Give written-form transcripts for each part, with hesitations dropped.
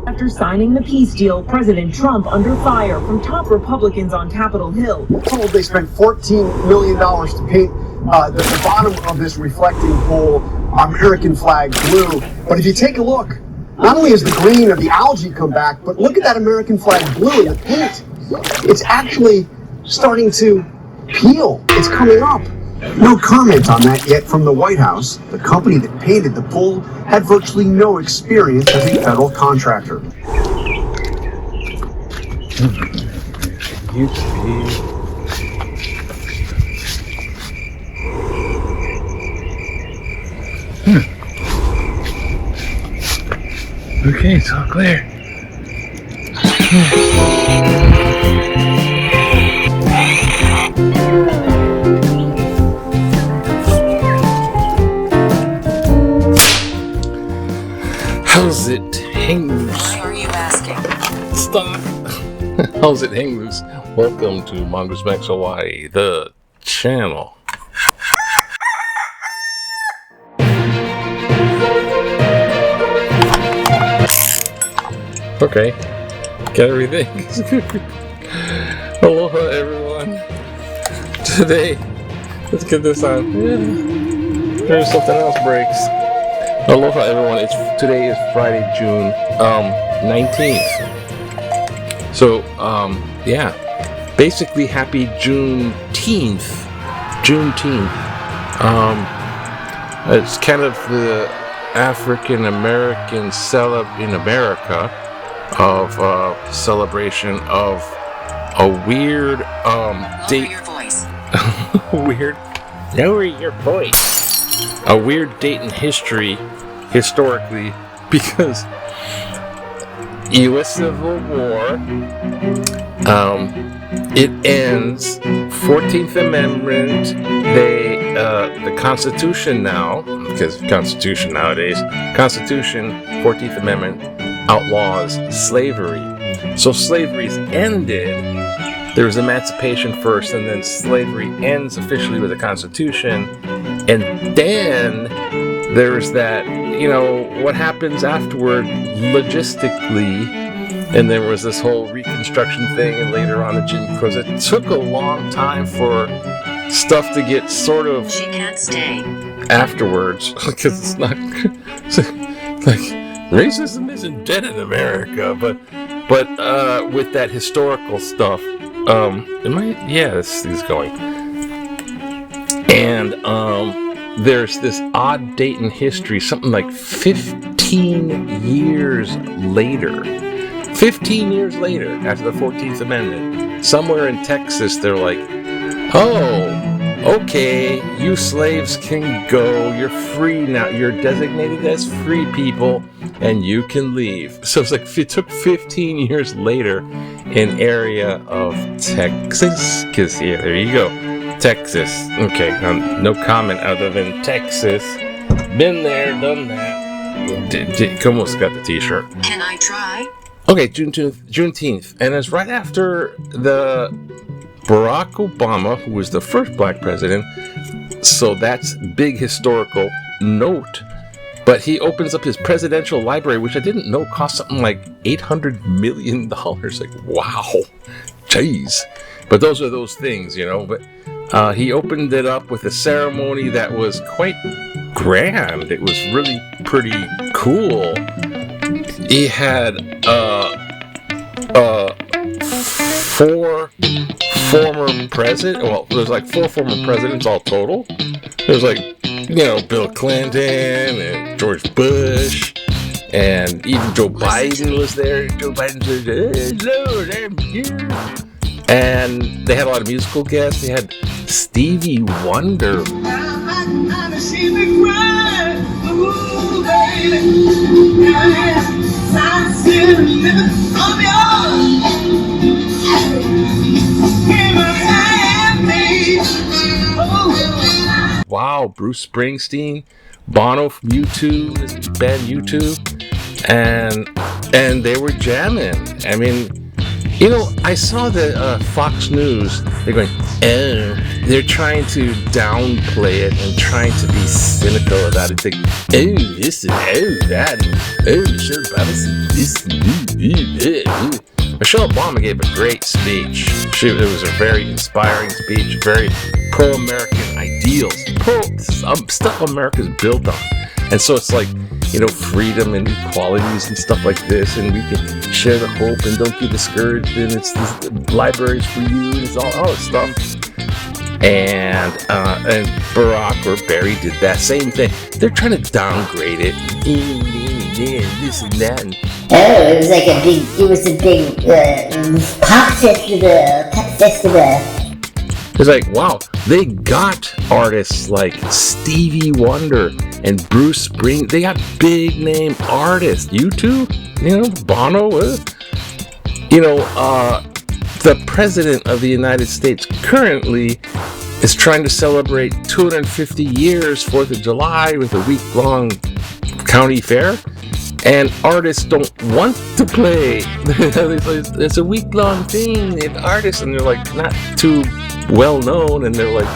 After signing the peace deal, President Trump under fire from top Republicans on Capitol Hill. Told they spent $14 million to paint the bottom of this reflecting pool American flag blue. But if you take a look, not only has the green of the algae come back, but look at that American flag blue in the paint. It's actually starting to peel. It's coming up. No comment on that yet from the White House. The company that painted the pool had virtually no experience as a federal contractor. Okay, it's all clear. How's it hang loose? Why are you asking? Stop. How's it hang loose? Welcome to Mongoose Max Hawaii, the channel. Okay, got everything. Aloha everyone. Today, let's get this on. Yeah. There's something else breaks. Aloha everyone. Today is Friday, June 19th. So yeah, basically happy Juneteenth. It's kind of the African American in America of celebration of a weird date. Lower your voice. Lower your voice. A weird date in history, historically, because U.S. Civil War, it ends, 14th Amendment, the Constitution now, because Constitution nowadays, Constitution, 14th Amendment, outlaws slavery. So slavery's ended. There was emancipation first, and then slavery ends officially with the Constitution. And then there's that, what happens afterward logistically. And there was this whole Reconstruction thing, and later on the Jim Crow. It took a long time for stuff to get sort of She can't stay. afterwards, because it's not like racism isn't dead in America, but with that historical stuff, this is going. And there's this odd date in history, something like 15 years later. 15 years later, after the 14th Amendment, somewhere in Texas, they're like, oh, okay, you slaves can go, you're free now, you're designated as free people, and you can leave. So it's like it took 15 years later in area of Texas, because yeah, there you go, Texas. Okay, no comment other than Texas. Been there, done that. Almost got the t-shirt. Can I try? Okay, Juneteenth, and it's right after the Barack Obama, who was the first black president, so that's big historical note. But he opens up his presidential library, which I didn't know cost something like $800 million. Like, wow, jeez. But those are those things, But he opened it up with a ceremony that was quite grand. It was really pretty cool. He had four former presidents. Well, there's like 4 former presidents all total. There's like, Bill Clinton and George Bush, and even Joe Biden was there. Joe Biden said, hello, I'm here. And they had a lot of musical guests. They had Stevie Wonder. Wow, Bruce Springsteen, Bono from U2, this band U2, and they were jamming. I mean, I saw the Fox News. They're going, oh, they're trying to downplay it and trying to be cynical about it. Like, oh, this and oh, that, and oh, Michelle Obama said this. Michelle Obama gave a great speech. It was a very inspiring speech, very pro-American ideals, stuff America's built on. And so it's like, freedom and equalities and stuff like this, and we can share the hope and don't be discouraged, and it's the libraries for you, and it's all this stuff. And Barack or Barry did that same thing. They're trying to downgrade it, this and that. And it was a big pop festival. It's like, wow, they got artists like Stevie Wonder and Bruce Springsteen. They got big name artists. U2, Bono. The president of the United States currently is trying to celebrate 250 years 4th of July with a week-long county fair. And artists don't want to play. It's a week-long thing. And artists, and they're like not too well-known, and they're like,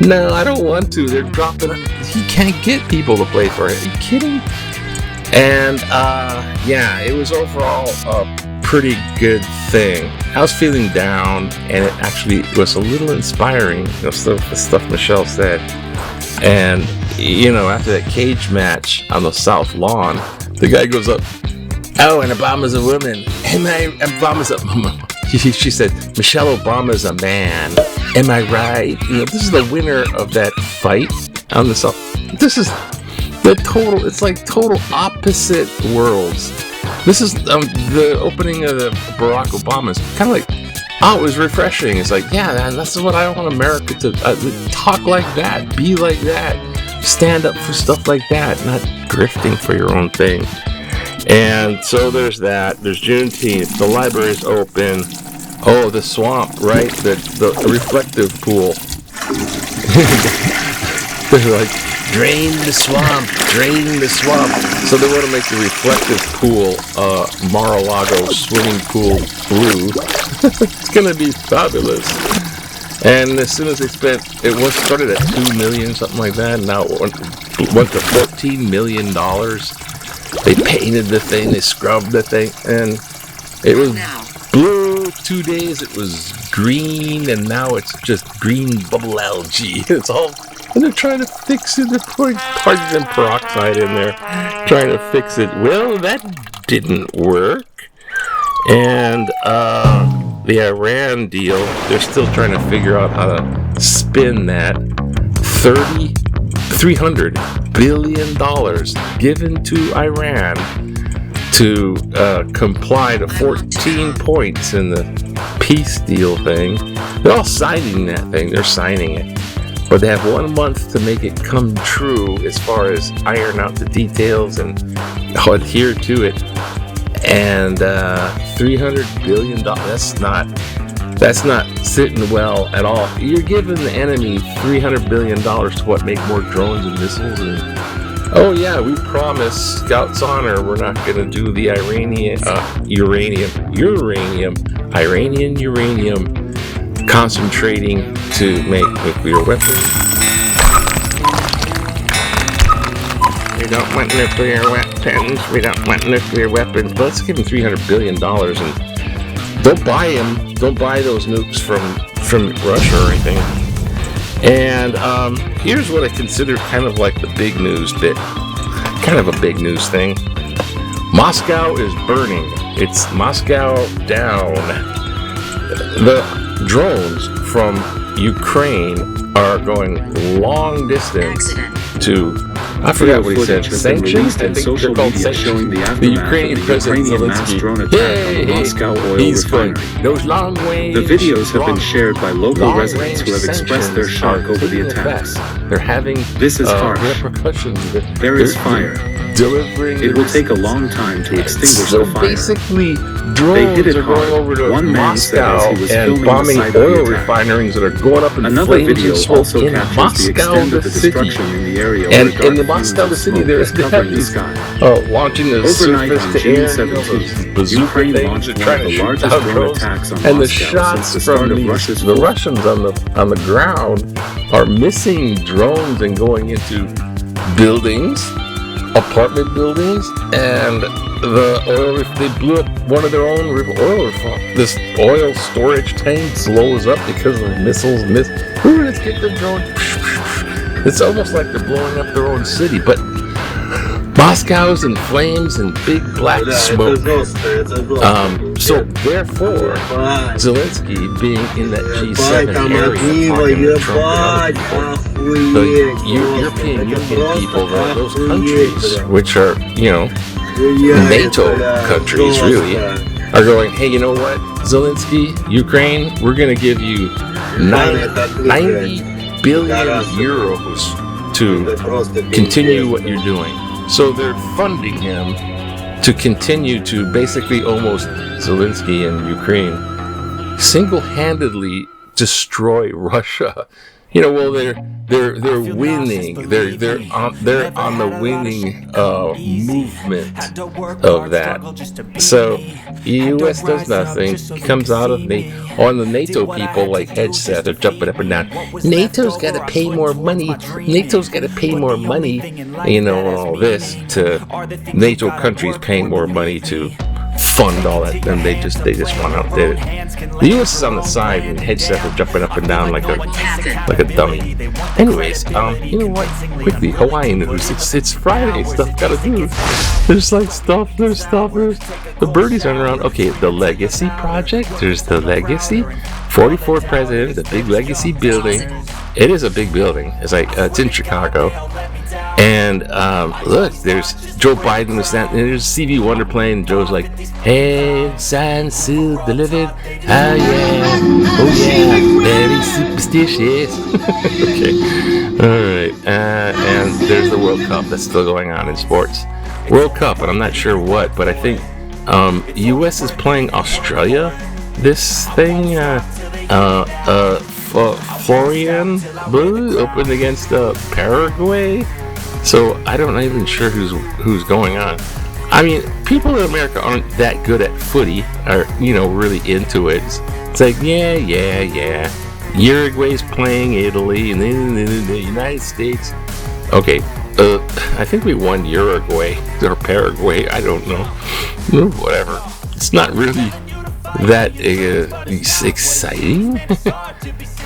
no, I don't want to. They're dropping it. He can't get people to play for it. Are you kidding? And it was overall a pretty good thing. I was feeling down, and it actually was a little inspiring, the stuff Michelle said. And after that cage match on the South Lawn, the guy goes up, oh, and Obama's a woman. Obama's a... She said, Michelle Obama's a man. Am I right? This is the winner of that fight on the South. This is it's like total opposite worlds. This is the opening of the Barack Obama's kind of like, it was refreshing. It's like, yeah, that's what I want America to talk like that, be like that, stand up for stuff like that, not grifting for your own thing. And so there's that. There's Juneteenth. The library's open. Oh, the swamp, right? The reflective pool. They're like, drain the swamp. So they want to make the reflective pool, Mar-a-Lago swimming pool, blue. It's going to be fabulous. And as soon as they it was started at $2 million, something like that. Now it went to $14 million. They painted the thing, they scrubbed the thing, and it was blue. 2 days it was green, and now it's just green bubble algae. It's all, and they're trying to fix it. They're putting hydrogen peroxide in there, trying to fix it. Well, that didn't work. And the Iran deal, they're still trying to figure out how to spin that. $300 billion given to Iran to comply to 14 points in the peace deal thing. They're all signing that thing. They're signing it. But they have 1 month to make it come true as far as iron out the details and adhere to it. And $300 billion, that's not sitting well at all. You're giving the enemy $300 billion to make more drones and missiles. And oh yeah, we promise, Scouts Honor, we're not going to do the Iranian uranium concentrating to make nuclear weapons. We don't want nuclear weapons. We don't want nuclear weapons. But let's give them $300 billion and don't buy them. Don't buy those nukes from Russia or anything. And here's what I consider kind of like the big news bit. Kind of a big news thing. Moscow is burning. It's Moscow down. The drones from Ukraine are going long distance to, I forgot what he said, sanctions? I think they're called sanctions. The Ukrainian President Zelensky, he's going those long ways. The videos have been shared by local residents who have expressed their shock over the attacks. They're having this is harsh. Repercussions. There is fire. Delivering. It will take a long time to extinguish the fire. Basically, drones hit it are going hard. over to One man said Moscow as he was and filming the bombing site of the oil attack. refineries that are going up in Another flames video and smoke also in captures the Moscow, extent the of the city. destruction in the area And where in the dark Moscow, the fumes of city, smoke there's was covering the sky. launching the Overnight surface on to June air, 17th, bazooka Ukraine things, launched they're one trying of to the shoot largest down drone drones. attacks on And the Moscow shots since the start from of Russia's the war. Russians on the ground are missing drones and going into buildings, apartment buildings, and they blew up one of their own oil. This oil storage tank blows up because of missiles. Ooh, let's get the drone. It's almost like they're blowing up their own city, but Moscow's in flames and big black smoke. So therefore, Zelensky being in that G7 area, talking to Trump and other people, the European Union people, those countries, which are, NATO countries really, are going, hey, you know what, Zelensky, Ukraine, we're going to give you 90 billion euros to continue what you're doing. So they're funding him to continue to basically almost Zelensky and Ukraine single-handedly destroy Russia. Well, they're winning. They're on the winning movement of that. So U.S. does nothing. Comes out of on the NATO people like Hedgeseth are jumping up and down. NATO's got to pay more money. NATO's got to pay more money. And all this to NATO countries paying more money to fund all that, and they just want out there. The U.S. is on the side, and Hedgeseth are jumping up and down like a dummy. Anyways, you know what? Quickly, Hawaiian news. It's Friday. Stuff gotta do. There's stuff. The birdies aren't around. Okay, the Legacy Project. There's the Legacy. 44th President, the big Legacy building. It is a big building. It's in Chicago. And look, there's Joe Biden was that. There's Stevie Wonder playing. Joe's like, "Hey, signed, sealed, delivered. Oh yeah, very superstitious." Okay, all right. And there's the World Cup that's still going on in sports. World Cup, and I'm not sure what, but I think U.S. is playing Australia. This thing, Florian Blue opened against Paraguay. So I don't even sure who's going on. I mean, people in America aren't that good at footy, or really into it. It's like yeah. Uruguay's playing Italy, and then the United States. Okay, I think we won Uruguay or Paraguay. I don't know. Whatever. It's not really that exciting.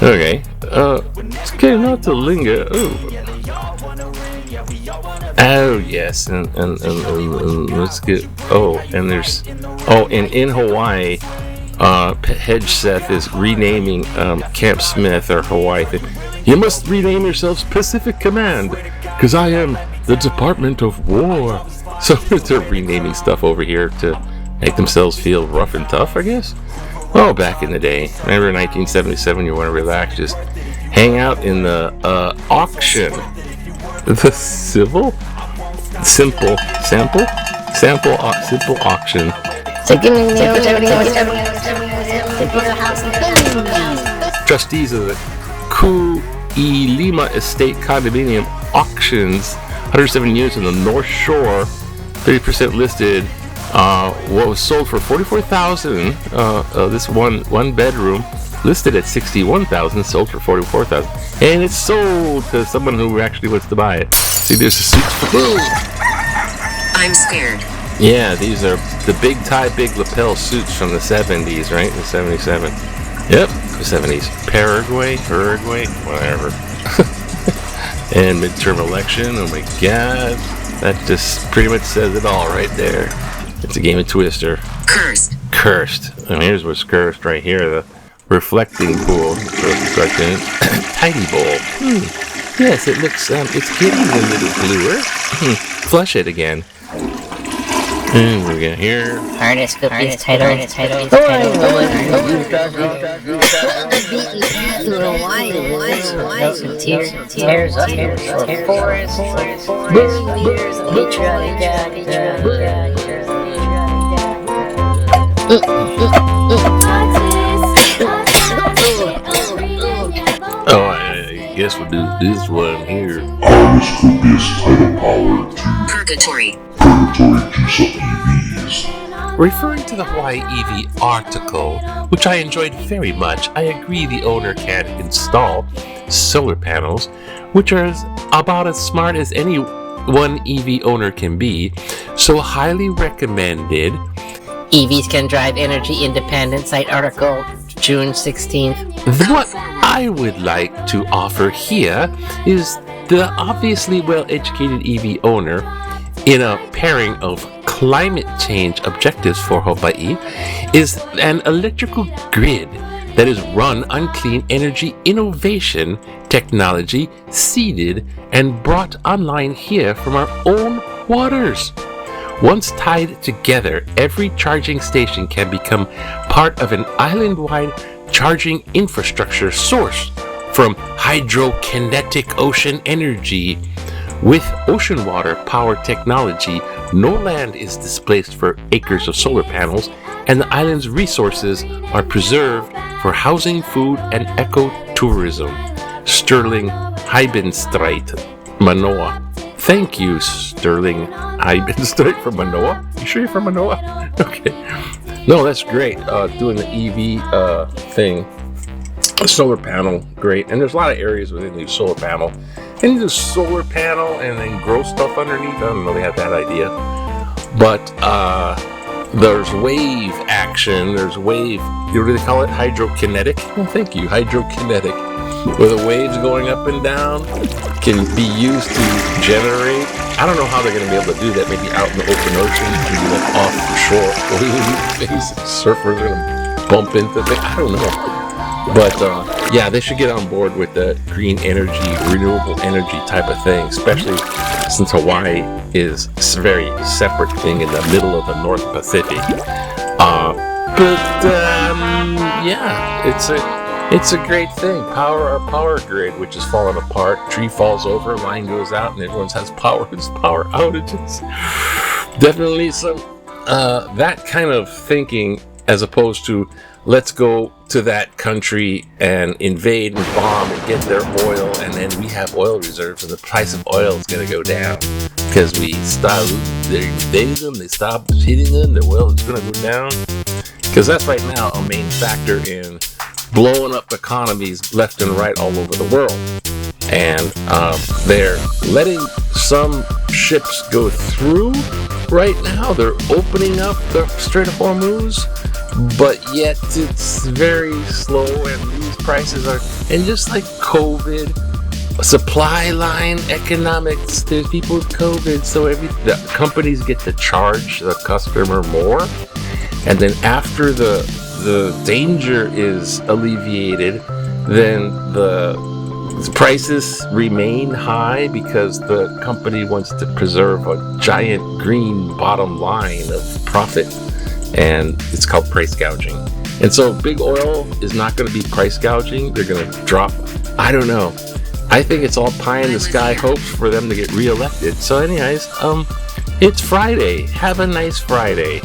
Okay. It's getting out to linger. Oh yes, and let's get. And there's. In Hawaii, Hedgeseth is renaming Camp Smith or Hawaii thing. You must rename yourselves Pacific Command, because I am the Department of War. So they're renaming stuff over here to make themselves feel rough and tough, I guess. Oh, back in the day. Remember 1977, you want to relax, just hang out in the auction. The simple auction. So give me the house. Trustees of the Ku'ilima Estate Condominium auctions, 107 units in the North Shore, 30% listed. What was sold for $44,000. This one bedroom listed at $61,000, sold for $44,000, and it's sold to someone who actually wants to buy it. See, there's the suits for boom. I'm scared. Yeah, these are the big tie, big lapel suits from the 70s, right? The 77. Yep, the 70s. Paraguay, Uruguay, whatever. And midterm election. Oh my God, that just pretty much says it all right there. It's a game of Twister. Cursed. And here's what's cursed right here. The reflecting pool. Tidy bowl. Yes, it looks, it's getting a little bluer. Flush it again. And we're gonna hear. Harness cookies, title. Tears up, forest, Oh, I guess we'll do this one here. Artists copious tidal power to Purgatory. juice up EVs. Referring to the Hawaii EV article, which I enjoyed very much, I agree the owner can install solar panels, which are about as smart as any one EV owner can be, so highly recommended. EVs can drive energy independent, site article, June 16th. What I would like to offer here is the obviously well-educated EV owner in a pairing of climate change objectives for Hawaii is an electrical grid that is run on clean energy innovation technology seeded and brought online here from our own waters. Once tied together, every charging station can become part of an island-wide charging infrastructure sourced from hydrokinetic ocean energy. With ocean water power technology, no land is displaced for acres of solar panels, and the island's resources are preserved for housing, food, and ecotourism. Sterling Heibenstreit, Manoa. Thank you, Sterling Heibenstreit from Manoa. You sure you're from Manoa? Okay. No, that's great. Doing the EV thing. Solar panel, great. And there's a lot of areas within the solar panel. And do solar panel and then grow stuff underneath. I don't know, they had that idea. But there's wave action. There's wave, what do they call it? Hydrokinetic? Oh, thank you. Hydrokinetic. Where the waves going up and down can be used to generate. I don't know how they're going to be able to do that. Maybe out in the open ocean, maybe like off the shore. Surfers are going to bump into things. I don't know. But yeah, they should get on board with the green energy, renewable energy type of thing, especially since Hawaii is a very separate thing in the middle of the North Pacific. Yeah, it's a great thing. Our power grid, which is falling apart. Tree falls over, line goes out, and everyone has power outages. Definitely some that kind of thinking, as opposed to let's go to that country and invade and bomb and get their oil, and then we have oil reserves, and the price of oil is going to go down because we stop. They invade them, they stop hitting them, the oil is going to go down. Because that's right now a main factor in blowing up economies left and right all over the world. And they're letting some ships go through right now. They're opening up the Strait of Hormuz, but yet it's very slow, and these prices are, and just like COVID, supply line economics, there's people with COVID, so the companies get to charge the customer more, and then after the danger is alleviated, then the prices remain high because the company wants to preserve a giant green bottom line of profit, and it's called price gouging. And so big oil is not going to be price gouging. They're going to drop. I don't know. I think it's all pie in the sky hopes for them to get reelected. So anyways, it's Friday. Have a nice Friday.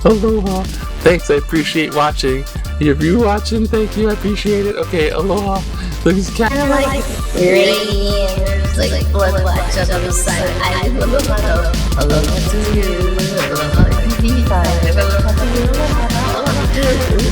Aloha. Thanks, I appreciate watching. If you're watching, thank you, I appreciate it. Okay, aloha. Look at this cat. Like radiators, like blood watch up on the side. I love aloha to you. Aloha to you. Aloha to you.